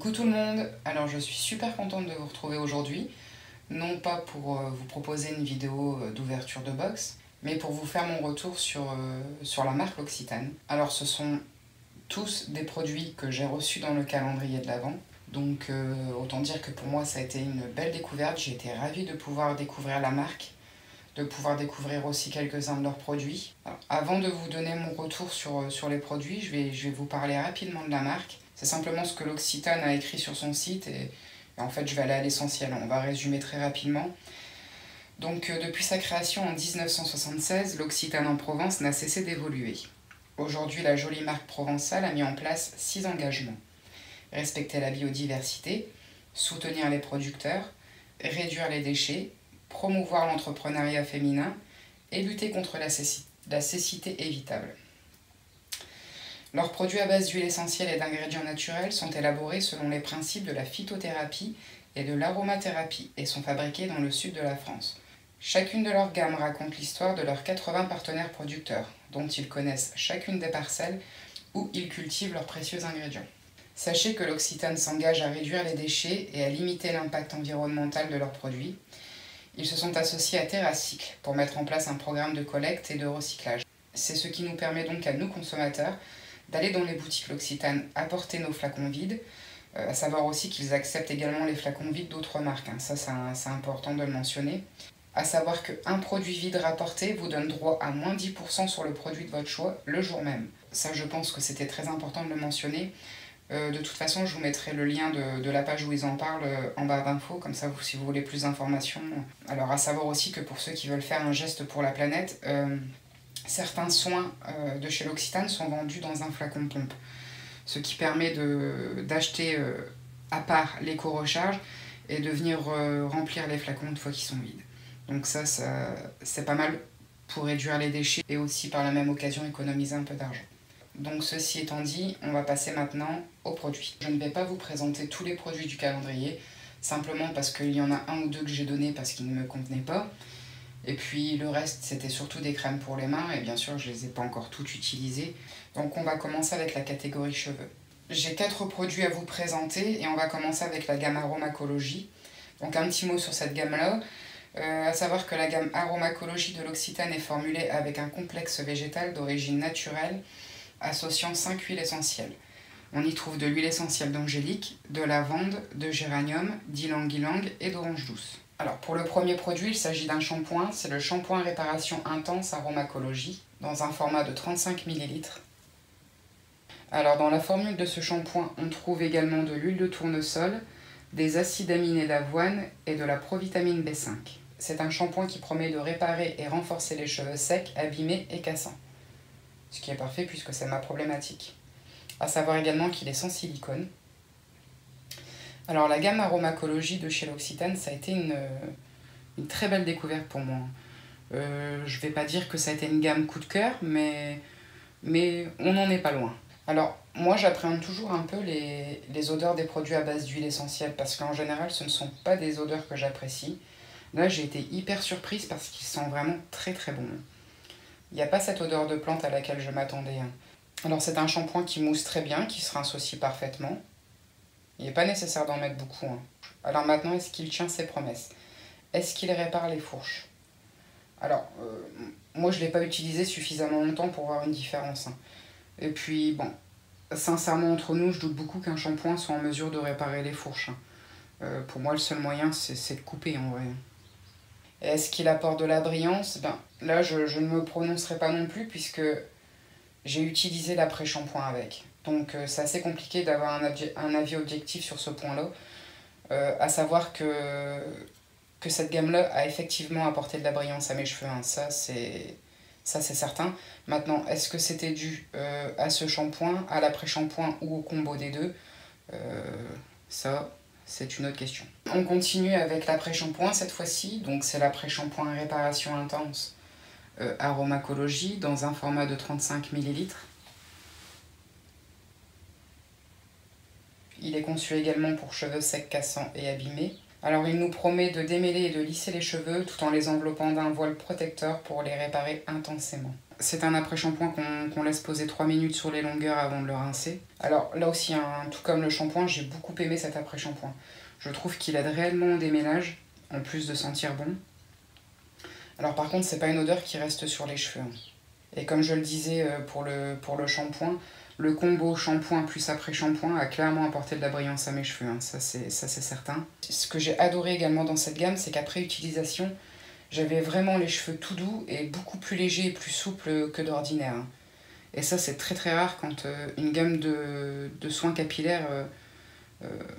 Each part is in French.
Coucou tout le monde, alors je suis super contente de vous retrouver aujourd'hui, non pas pour vous proposer une vidéo d'ouverture de box, mais pour vous faire mon retour sur la marque L'Occitane. Alors ce sont tous des produits que j'ai reçus dans le calendrier de l'Avent, donc autant dire que pour moi ça a été une belle découverte, j'ai été ravie de pouvoir découvrir la marque, de pouvoir découvrir aussi quelques-uns de leurs produits. Alors, avant de vous donner mon retour sur les produits, je vais vous parler rapidement de la marque. C'est simplement ce que l'Occitane a écrit sur son site et en fait je vais aller à l'essentiel, on va résumer très rapidement. Donc depuis sa création en 1976, l'Occitane en Provence n'a cessé d'évoluer. Aujourd'hui, la jolie marque provençale a mis en place 6 engagements. Respecter la biodiversité, soutenir les producteurs, réduire les déchets, promouvoir l'entrepreneuriat féminin et lutter contre la cécité évitable. Leurs produits à base d'huile essentielle et d'ingrédients naturels sont élaborés selon les principes de la phytothérapie et de l'aromathérapie et sont fabriqués dans le sud de la France. Chacune de leurs gammes raconte l'histoire de leurs 80 partenaires producteurs, dont ils connaissent chacune des parcelles où ils cultivent leurs précieux ingrédients. Sachez que l'Occitane s'engage à réduire les déchets et à limiter l'impact environnemental de leurs produits. Ils se sont associés à TerraCycle pour mettre en place un programme de collecte et de recyclage. C'est ce qui nous permet donc à nous consommateurs d'aller dans les boutiques L'Occitane apporter nos flacons vides, à savoir aussi qu'ils acceptent également les flacons vides d'autres marques, ça c'est important de le mentionner. À savoir qu'un produit vide rapporté vous donne droit à moins 10% sur le produit de votre choix le jour même. Ça je pense que c'était très important de le mentionner. De toute façon je vous mettrai le lien de la page où ils en parlent en barre d'infos, comme ça si vous voulez plus d'informations. Alors à savoir aussi que pour ceux qui veulent faire un geste pour la planète, certains soins de chez l'Occitane sont vendus dans un flacon pompe, ce qui permet d'acheter à part l'éco-recharge et de venir remplir les flacons une fois qu'ils sont vides. Donc ça c'est pas mal pour réduire les déchets et aussi par la même occasion économiser un peu d'argent. Donc ceci étant dit, on va passer maintenant aux produits. Je ne vais pas vous présenter tous les produits du calendrier, simplement parce qu'il y en a un ou deux que j'ai donné parce qu'ils ne me convenaient pas. Et puis le reste, c'était surtout des crèmes pour les mains, et bien sûr, je ne les ai pas encore toutes utilisées. Donc on va commencer avec la catégorie cheveux. J'ai 4 produits à vous présenter, et on va commencer avec la gamme Aromacologie. Donc un petit mot sur cette gamme-là. À savoir que la gamme Aromacologie de l'Occitane est formulée avec un complexe végétal d'origine naturelle, associant 5 huiles essentielles. On y trouve de l'huile essentielle d'angélique, de lavande, de géranium, d'ylang-ylang et d'orange douce. Alors pour le premier produit, il s'agit d'un shampoing, c'est le shampoing réparation intense Aromacologie, dans un format de 35 ml. Alors dans la formule de ce shampoing, on trouve également de l'huile de tournesol, des acides aminés d'avoine et de la provitamine B5. C'est un shampoing qui promet de réparer et renforcer les cheveux secs, abîmés et cassants. Ce qui est parfait puisque c'est ma problématique. A savoir également qu'il est sans silicone. Alors la gamme Aromacologie de chez l'Occitane, ça a été une très belle découverte pour moi. Je vais pas dire que ça a été une gamme coup de cœur, mais on n'en est pas loin. Alors moi j'appréhende toujours un peu les odeurs des produits à base d'huile essentielle parce qu'en général ce ne sont pas des odeurs que j'apprécie. Là j'ai été hyper surprise parce qu'ils sont vraiment très très bons. Il n'y a pas cette odeur de plante à laquelle je m'attendais. Alors c'est un shampoing qui mousse très bien, qui se rince aussi parfaitement. Il n'est pas nécessaire d'en mettre beaucoup. Alors maintenant, est-ce qu'il tient ses promesses? Est-ce qu'il répare les fourches? Alors, moi je ne l'ai pas utilisé suffisamment longtemps pour voir une différence. Et puis, bon, sincèrement entre nous, je doute beaucoup qu'un shampoing soit en mesure de réparer les fourches. Pour moi, le seul moyen, c'est de couper en vrai. Est-ce qu'il apporte de la brillance? Ben, là, je ne me prononcerai pas non plus puisque j'ai utilisé l'après-shampoing avec. Donc c'est assez compliqué d'avoir un avis objectif sur ce point-là. À savoir que cette gamme-là a effectivement apporté de la brillance à mes cheveux. Ça c'est certain. Maintenant, est-ce que c'était dû à ce shampoing, à l'après-shampoing ou au combo des deux? Ça, c'est une autre question. On continue avec l'après-shampoing cette fois-ci. Donc c'est l'après-shampoing réparation intense Aromacologie dans un format de 35 ml. Il est conçu également pour cheveux secs, cassants et abîmés. Alors il nous promet de démêler et de lisser les cheveux tout en les enveloppant d'un voile protecteur pour les réparer intensément. C'est un après-shampoing qu'on laisse poser 3 minutes sur les longueurs avant de le rincer. Alors là aussi, hein, tout comme le shampoing, j'ai beaucoup aimé cet après-shampoing. Je trouve qu'il aide réellement au déménage, en plus de sentir bon. Alors par contre, c'est pas une odeur qui reste sur les cheveux, hein. Et comme je le disais pour le shampoing, le combo shampoing plus après-shampoing a clairement apporté de la brillance à mes cheveux, hein. Ça c'est certain. Ce que j'ai adoré également dans cette gamme, c'est qu'après utilisation, j'avais vraiment les cheveux tout doux et beaucoup plus légers et plus souples que d'ordinaire, hein. Et ça, c'est très très rare quand une gamme de soins capillaires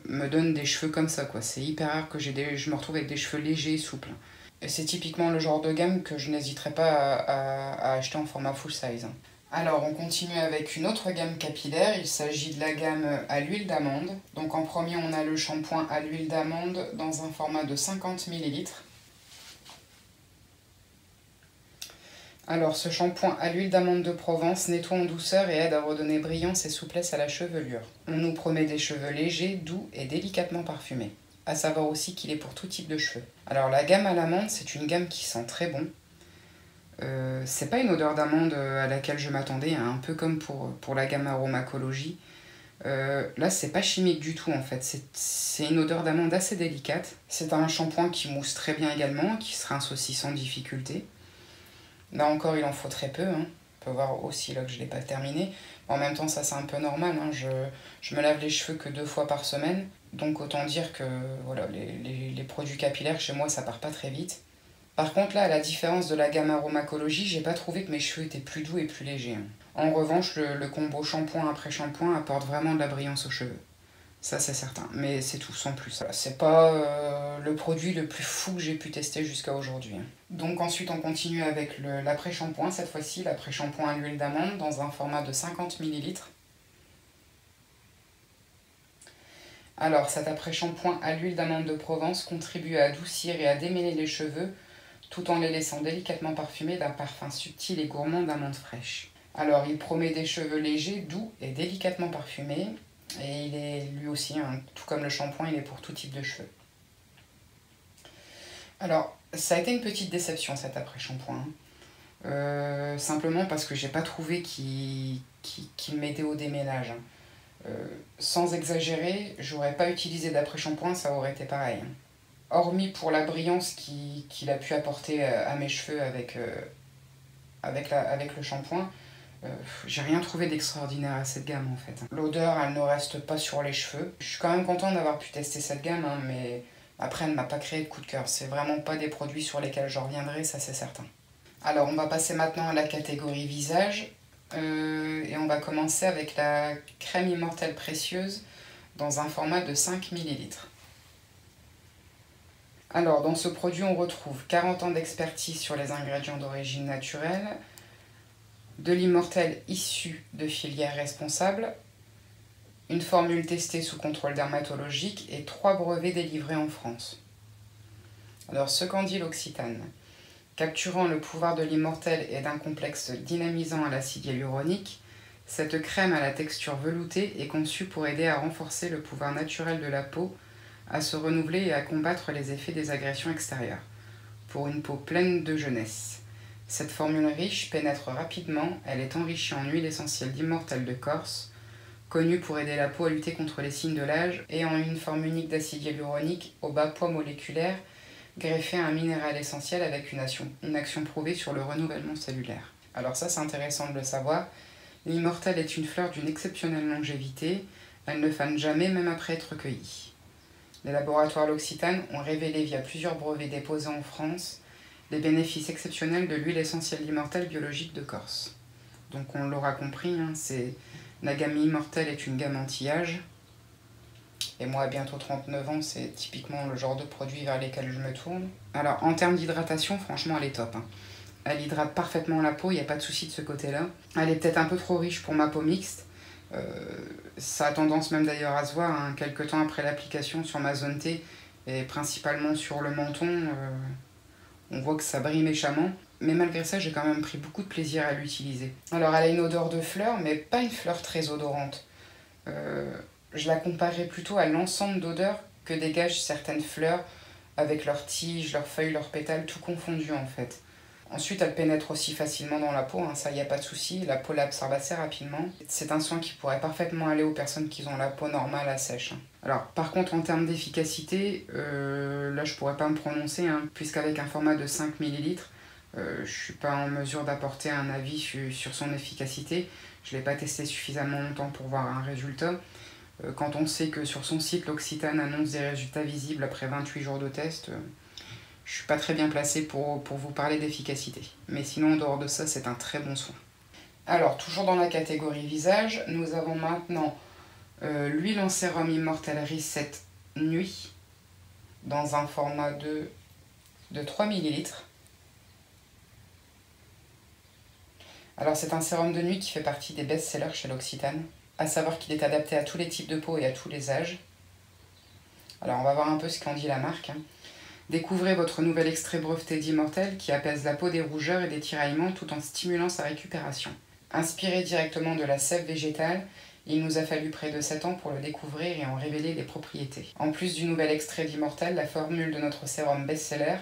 me donne des cheveux comme ça, quoi. C'est hyper rare que je me retrouve avec des cheveux légers et souples. Et c'est typiquement le genre de gamme que je n'hésiterai pas à acheter en format full size. Alors, on continue avec une autre gamme capillaire. Il s'agit de la gamme à l'huile d'amande. Donc en premier, on a le shampoing à l'huile d'amande dans un format de 50 ml. Alors, ce shampoing à l'huile d'amande de Provence nettoie en douceur et aide à redonner brillance et souplesse à la chevelure. On nous promet des cheveux légers, doux et délicatement parfumés. À savoir aussi qu'il est pour tout type de cheveux. Alors, la gamme à l'amande, c'est une gamme qui sent très bon. C'est pas une odeur d'amande à laquelle je m'attendais, hein, un peu comme pour la gamme aromacologie. Là, c'est pas chimique du tout en fait. C'est une odeur d'amande assez délicate. C'est un shampoing qui mousse très bien également, qui se rince aussi sans difficulté. Là encore, il en faut très peu, hein. On peut voir aussi là que je ne l'ai pas terminé. En même temps, ça c'est un peu normal, hein. Je me lave les cheveux que 2 fois par semaine. Donc autant dire que voilà, les produits capillaires chez moi, ça part pas très vite. Par contre, là, à la différence de la gamme aromacologie, j'ai pas trouvé que mes cheveux étaient plus doux et plus légers, hein. En revanche, le combo shampoing après shampoing apporte vraiment de la brillance aux cheveux. Ça, c'est certain. Mais c'est tout, sans plus. Voilà, c'est pas le produit le plus fou que j'ai pu tester jusqu'à aujourd'hui, hein. Donc ensuite, on continue avec l'après-shampoing. Cette fois-ci, l'après-shampoing à l'huile d'amande dans un format de 50 ml. Alors, cet après-shampoing à l'huile d'amande de Provence contribue à adoucir et à démêler les cheveux tout en les laissant délicatement parfumés d'un parfum subtil et gourmand d'amande fraîche. Alors, il promet des cheveux légers, doux et délicatement parfumés. Et il est lui aussi, hein, tout comme le shampoing, il est pour tout type de cheveux. Alors, ça a été une petite déception cet après-shampoing, hein. Simplement parce que j'ai pas trouvé qu'il m'aidait au déménage, hein. Sans exagérer, j'aurais pas utilisé d'après-shampoing, ça aurait été pareil, hein. Hormis pour la brillance qu'il a pu apporter à mes cheveux avec le shampoing, j'ai rien trouvé d'extraordinaire à cette gamme en fait. L'odeur, elle ne reste pas sur les cheveux. Je suis quand même contente d'avoir pu tester cette gamme, hein, mais après, elle ne m'a pas créé de coup de cœur. C'est vraiment pas des produits sur lesquels je reviendrai, ça c'est certain. Alors, on va passer maintenant à la catégorie visage. Et on va commencer avec la crème immortelle précieuse dans un format de 5 ml. Alors, dans ce produit, on retrouve 40 ans d'expertise sur les ingrédients d'origine naturelle, de l'immortel issu de filières responsables, une formule testée sous contrôle dermatologique et 3 brevets délivrés en France. Alors, ce qu'en dit l'Occitane. Capturant le pouvoir de l'immortel et d'un complexe dynamisant à l'acide hyaluronique, cette crème à la texture veloutée est conçue pour aider à renforcer le pouvoir naturel de la peau, à se renouveler et à combattre les effets des agressions extérieures, pour une peau pleine de jeunesse. Cette formule riche pénètre rapidement, elle est enrichie en huile essentielle d'immortel de Corse, connue pour aider la peau à lutter contre les signes de l'âge, et en une forme unique d'acide hyaluronique au bas poids moléculaire, greffé à un minéral essentiel avec une action prouvée sur le renouvellement cellulaire. Alors ça, c'est intéressant de le savoir. L'immortel est une fleur d'une exceptionnelle longévité, elle ne fane jamais même après être cueillie. Les laboratoires L'Occitane ont révélé via plusieurs brevets déposés en France les bénéfices exceptionnels de l'huile essentielle d'immortel biologique de Corse. Donc on l'aura compris, hein, la gamme immortelle est une gamme anti-âge. Et moi, à bientôt 39 ans, c'est typiquement le genre de produit vers lesquels je me tourne. Alors, en termes d'hydratation, franchement, elle est top, hein. Elle hydrate parfaitement la peau, il n'y a pas de souci de ce côté-là. Elle est peut-être un peu trop riche pour ma peau mixte. Ça a tendance même d'ailleurs à se voir, hein, quelques temps après l'application sur ma zone T, et principalement sur le menton, on voit que ça brille méchamment. Mais malgré ça, j'ai quand même pris beaucoup de plaisir à l'utiliser. Alors, elle a une odeur de fleur, mais pas une fleur très odorante. Je la comparerais plutôt à l'ensemble d'odeurs que dégagent certaines fleurs avec leurs tiges, leurs feuilles, leurs pétales, tout confondu en fait. Ensuite, elle pénètre aussi facilement dans la peau, hein, ça, il n'y a pas de souci. La peau l'absorbe assez rapidement. C'est un soin qui pourrait parfaitement aller aux personnes qui ont la peau normale à sèche. Alors, par contre, en termes d'efficacité, là, je pourrais pas me prononcer, hein, puisqu'avec un format de 5 ml, je suis pas en mesure d'apporter un avis sur son efficacité. Je l'ai pas testé suffisamment longtemps pour voir un résultat. Quand on sait que sur son site, l'Occitane annonce des résultats visibles après 28 jours de test, je suis pas très bien placée pour vous parler d'efficacité. Mais sinon, en dehors de ça, c'est un très bon soin. Alors, toujours dans la catégorie visage, nous avons maintenant l'huile en sérum Immortel Reset Nuit dans un format de 3 ml. Alors, c'est un sérum de nuit qui fait partie des best-sellers chez l'Occitane. À savoir qu'il est adapté à tous les types de peau et à tous les âges. Alors, on va voir un peu ce qu'en dit la marque. Découvrez votre nouvel extrait breveté d'Immortel qui apaise la peau des rougeurs et des tiraillements tout en stimulant sa récupération. Inspiré directement de la sève végétale, il nous a fallu près de 7 ans pour le découvrir et en révéler les propriétés. En plus du nouvel extrait d'Immortel, la formule de notre sérum best-seller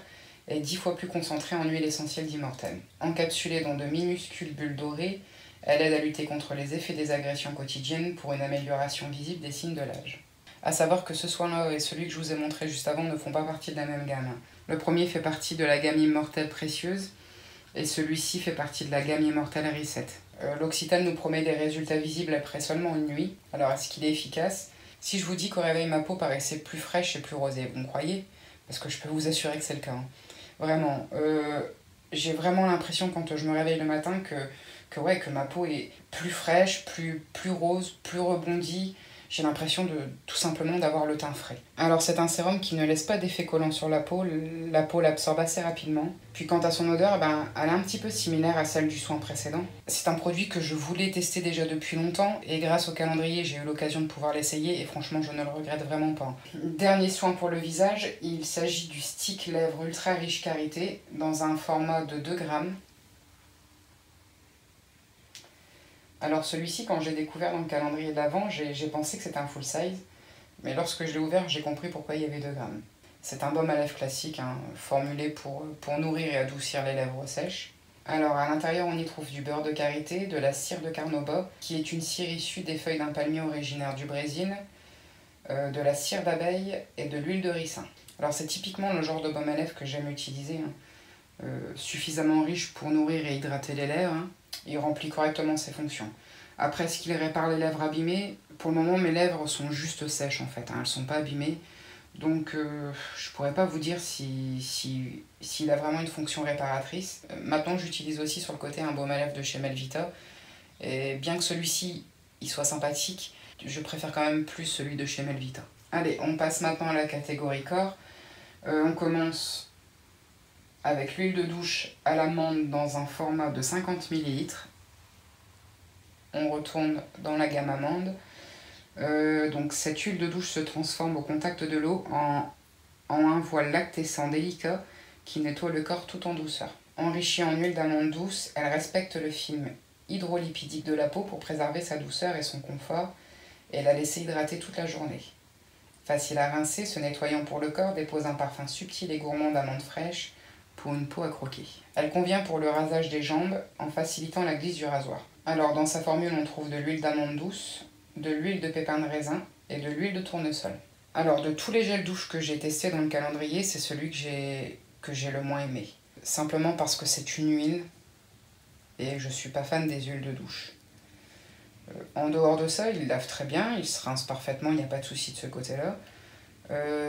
est 10 fois plus concentrée en huile essentielle d'Immortel. Encapsulée dans de minuscules bulles dorées, elle aide à lutter contre les effets des agressions quotidiennes pour une amélioration visible des signes de l'âge. A savoir que ce soin-là et celui que je vous ai montré juste avant ne font pas partie de la même gamme. Le premier fait partie de la gamme Immortel Précieuse et celui-ci fait partie de la gamme Immortel Reset. L'Occitane nous promet des résultats visibles après seulement une nuit. Alors est-ce qu'il est efficace? Si je vous dis qu'au réveil ma peau paraissait plus fraîche et plus rosée, vous me croyez? Parce que je peux vous assurer que c'est le cas. Hein. Vraiment, j'ai vraiment l'impression quand je me réveille le matin que ma peau est plus fraîche, plus rose, plus rebondie. J'ai l'impression tout simplement d'avoir le teint frais. Alors c'est un sérum qui ne laisse pas d'effet collant sur la peau l'absorbe assez rapidement. Puis quant à son odeur, elle est un petit peu similaire à celle du soin précédent. C'est un produit que je voulais tester déjà depuis longtemps et grâce au calendrier j'ai eu l'occasion de pouvoir l'essayer et franchement je ne le regrette vraiment pas. Dernier soin pour le visage, il s'agit du stick lèvres ultra riche karité dans un format de 2 grammes. Alors celui-ci, quand j'ai découvert dans le calendrier d'avant, j'ai pensé que c'était un full size, mais lorsque je l'ai ouvert, j'ai compris pourquoi il y avait 2 grammes. C'est un baume à lèvres classique, hein, formulé pour nourrir et adoucir les lèvres sèches. Alors à l'intérieur, on y trouve du beurre de karité, de la cire de carnauba, qui est une cire issue des feuilles d'un palmier originaire du Brésil, de la cire d'abeille et de l'huile de ricin. Alors c'est typiquement le genre de baume à lèvres que j'aime utiliser, hein, suffisamment riche pour nourrir et hydrater les lèvres, hein. Il remplit correctement ses fonctions. Après, est-ce qu'il répare les lèvres abîmées? Pour le moment, mes lèvres sont juste sèches en fait, hein, elles ne sont pas abîmées. Donc, je pourrais pas vous dire s'il a vraiment une fonction réparatrice. Maintenant, j'utilise aussi sur le côté un baume à lèvres de chez Melvita. Et bien que celui-ci il soit sympathique, je préfère quand même plus celui de chez Melvita. Allez, on passe maintenant à la catégorie corps. On commence avec l'huile de douche à l'amande dans un format de 50 ml. On retourne dans la gamme amande. Donc cette huile de douche se transforme au contact de l'eau en un voile lactescent délicat qui nettoie le corps tout en douceur. Enrichie en huile d'amande douce, elle respecte le film hydrolipidique de la peau pour préserver sa douceur et son confort et la laisser hydrater toute la journée. Facile à rincer, ce nettoyant pour le corps dépose un parfum subtil et gourmand d'amandes fraîches pour une peau à croquer. Elle convient pour le rasage des jambes en facilitant la glisse du rasoir. Alors dans sa formule on trouve de l'huile d'amande douce, de l'huile de pépins de raisin et de l'huile de tournesol. Alors de tous les gels douche que j'ai testés dans le calendrier, c'est celui que j'ai le moins aimé. Simplement parce que c'est une huile et je suis pas fan des huiles de douche. En dehors de ça, il lave très bien, il se rince parfaitement, il n'y a pas de souci de ce côté-là.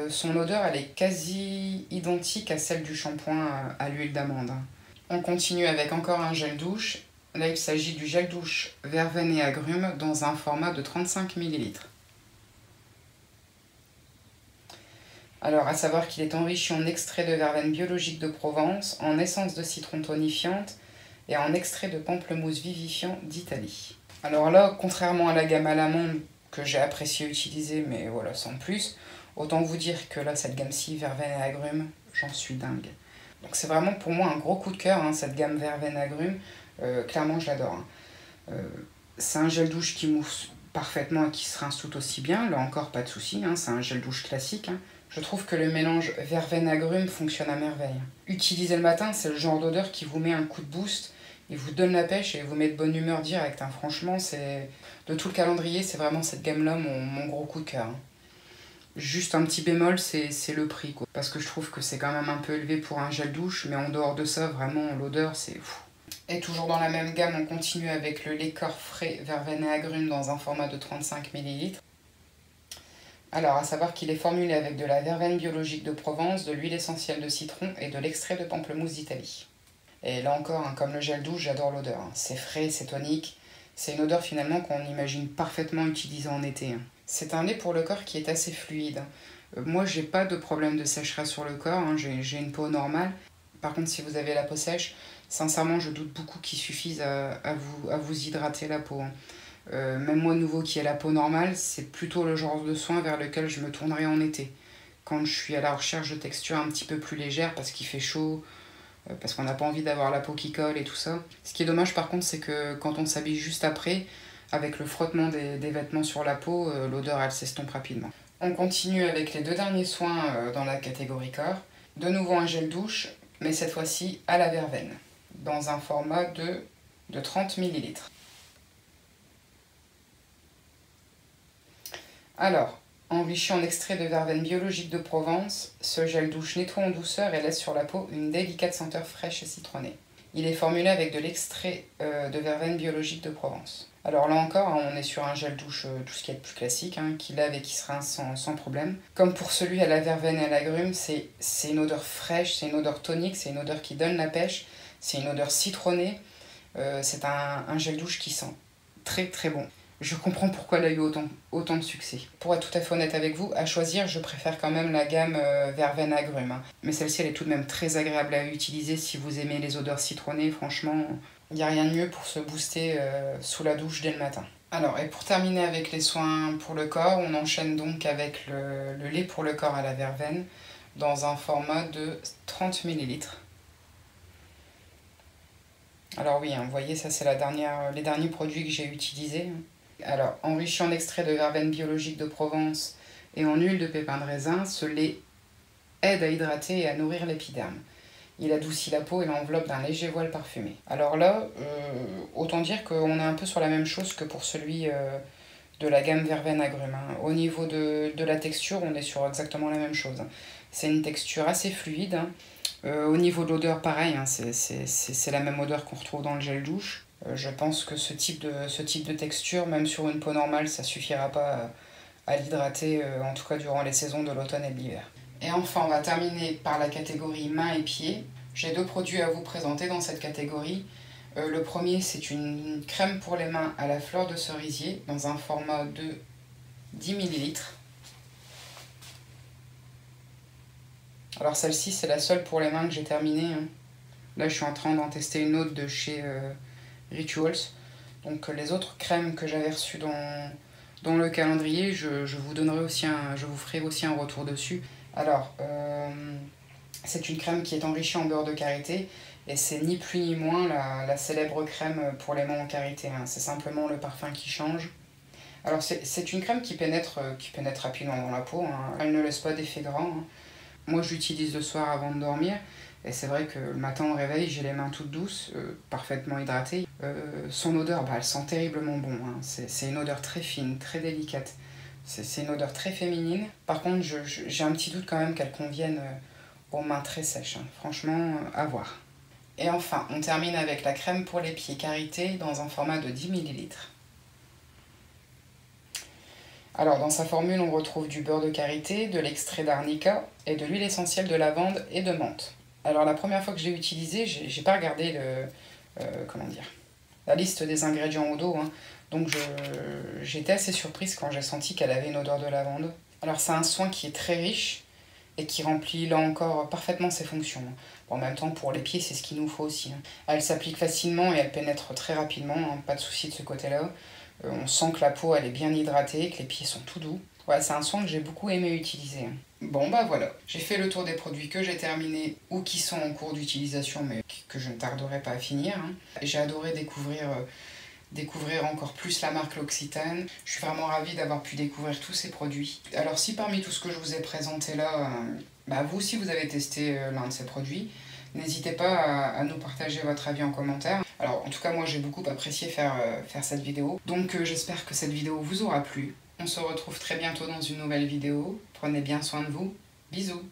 Son odeur, elle est quasi identique à celle du shampoing à l'huile d'amande. On continue avec encore un gel douche. Là, il s'agit du gel douche verveine et agrumes dans un format de 35 ml. Alors, à savoir qu'il est enrichi en extrait de verveine biologique de Provence, en essence de citron tonifiante et en extrait de pamplemousse vivifiant d'Italie. Alors là, contrairement à la gamme à l'amande que j'ai apprécié utiliser, mais voilà, sans plus, autant vous dire que là, cette gamme-ci, verveine et agrumes, j'en suis dingue. Donc c'est vraiment pour moi un gros coup de cœur, hein, cette gamme verveine agrumes. Clairement, je l'adore. Hein. C'est un gel douche qui mousse parfaitement et qui se rince tout aussi bien. Là encore, pas de souci. Hein, c'est un gel douche classique. Hein. Je trouve que le mélange verveine-agrumes fonctionne à merveille. Utilisez le matin, c'est le genre d'odeur qui vous met un coup de boost, il vous donne la pêche et vous met de bonne humeur direct. Hein. Franchement, de tout le calendrier, c'est vraiment cette gamme-là mon gros coup de cœur. Hein. Juste un petit bémol, c'est le prix, quoi. Parce que je trouve que c'est quand même un peu élevé pour un gel douche, mais en dehors de ça, vraiment, l'odeur, c'est fou. Et toujours dans la même gamme, on continue avec le lait corps frais verveine et agrumes dans un format de 35 ml. Alors, à savoir qu'il est formulé avec de la verveine biologique de Provence, de l'huile essentielle de citron et de l'extrait de pamplemousse d'Italie. Et là encore, hein, comme le gel douche, j'adore l'odeur. Hein. C'est frais, c'est tonique. C'est une odeur finalement qu'on imagine parfaitement utilisée en été. Hein. C'est un lait pour le corps qui est assez fluide. Hein. Moi, j'ai pas de problème de sécheresse sur le corps. Hein. J'ai une peau normale. Par contre, si vous avez la peau sèche, sincèrement, je doute beaucoup qu'il suffise à vous hydrater la peau. Hein. Même moi, nouveau qui ai la peau normale, c'est plutôt le genre de soin vers lequel je me tournerai en été. Quand je suis à la recherche de textures un petit peu plus légères parce qu'il fait chaud, parce qu'on n'a pas envie d'avoir la peau qui colle et tout ça. Ce qui est dommage par contre, c'est que quand on s'habille juste après, avec le frottement des vêtements sur la peau, l'odeur elle s'estompe rapidement. On continue avec les deux derniers soins dans la catégorie corps. De nouveau un gel douche, mais cette fois-ci à la verveine, dans un format de 30 ml. Alors, enrichi en extrait de verveine biologique de Provence, ce gel douche nettoie en douceur et laisse sur la peau une délicate senteur fraîche et citronnée. Il est formulé avec de l'extrait de verveine biologique de Provence. Alors là encore, hein, on est sur un gel douche tout ce qui est de plus classique, hein, qui lave et qui se rince sans problème. Comme pour celui à la verveine et à l'agrumes, c'est une odeur fraîche, c'est une odeur tonique, c'est une odeur qui donne la pêche, c'est une odeur citronnée. C'est un gel douche qui sent très très bon. Je comprends pourquoi elle a eu autant de succès. Pour être tout à fait honnête avec vous, à choisir, je préfère quand même la gamme verveine agrumes. Hein. Mais celle-ci, elle est tout de même très agréable à utiliser si vous aimez les odeurs citronnées. Franchement, il n'y a rien de mieux pour se booster sous la douche dès le matin. Alors, et pour terminer avec les soins pour le corps, on enchaîne donc avec le lait pour le corps à la verveine dans un format de 30 ml. Alors oui, hein, vous voyez, ça c'est les derniers produits que j'ai utilisés. Alors, enrichi en extrait de verveine biologique de Provence et en huile de pépins de raisin, ce lait aide à hydrater et à nourrir l'épiderme. Il adoucit la peau et l'enveloppe d'un léger voile parfumé. Alors là, autant dire qu'on est un peu sur la même chose que pour celui de la gamme verveine agrumes. Hein. Au niveau de la texture, on est sur exactement la même chose. C'est une texture assez fluide. Hein. Au niveau de l'odeur, pareil, hein, c'est la même odeur qu'on retrouve dans le gel douche. Je pense que ce type de texture, même sur une peau normale, ça suffira pas à l'hydrater, en tout cas durant les saisons de l'automne et de l'hiver. Et enfin, on va terminer par la catégorie mains et pieds. J'ai deux produits à vous présenter dans cette catégorie. Le premier, c'est une crème pour les mains à la fleur de cerisier dans un format de 10 ml. Alors celle-ci, c'est la seule pour les mains que j'ai terminée. Hein. Là, je suis en train d'en tester une autre de chez Rituals. Donc les autres crèmes que j'avais reçues dans le calendrier, je vous ferai aussi un retour dessus. Alors, c'est une crème qui est enrichie en beurre de karité et c'est ni plus ni moins la célèbre crème pour les mains en karité. Hein. C'est simplement le parfum qui change. Alors c'est une crème qui pénètre rapidement dans la peau. Hein. Elle ne laisse pas d'effet grand. Hein. Moi, je l'utilise le soir avant de dormir. Et c'est vrai que le matin au réveil, j'ai les mains toutes douces, parfaitement hydratées. Son odeur, elle sent terriblement bon. Hein. C'est une odeur très fine, très délicate. C'est une odeur très féminine. Par contre, j'ai un petit doute quand même qu'elle convienne aux mains très sèches. Hein. Franchement, à voir. Et enfin, on termine avec la crème pour les pieds karité dans un format de 10 ml. Alors, dans sa formule, on retrouve du beurre de karité, de l'extrait d'arnica et de l'huile essentielle de lavande et de menthe. Alors, la première fois que je l'ai utilisé, j'ai pas regardé la liste des ingrédients au dos. Hein. Donc, j'étais assez surprise quand j'ai senti qu'elle avait une odeur de lavande. Alors, c'est un soin qui est très riche et qui remplit là encore parfaitement ses fonctions. Bon, en même temps, pour les pieds, c'est ce qu'il nous faut aussi. Hein. Elle s'applique facilement et elle pénètre très rapidement, hein. Pas de souci de ce côté-là. On sent que la peau elle est bien hydratée, que les pieds sont tout doux. Ouais, c'est un soin que j'ai beaucoup aimé utiliser. Bon bah voilà, j'ai fait le tour des produits que j'ai terminés ou qui sont en cours d'utilisation mais que je ne tarderai pas à finir. Hein. J'ai adoré découvrir découvrir encore plus la marque L'Occitane. Je suis vraiment ravie d'avoir pu découvrir tous ces produits. Alors si parmi tout ce que je vous ai présenté là, vous aussi vous avez testé l'un de ces produits, n'hésitez pas à nous partager votre avis en commentaire. Alors en tout cas moi j'ai beaucoup apprécié faire cette vidéo, donc j'espère que cette vidéo vous aura plu. On se retrouve très bientôt dans une nouvelle vidéo. Prenez bien soin de vous. Bisous.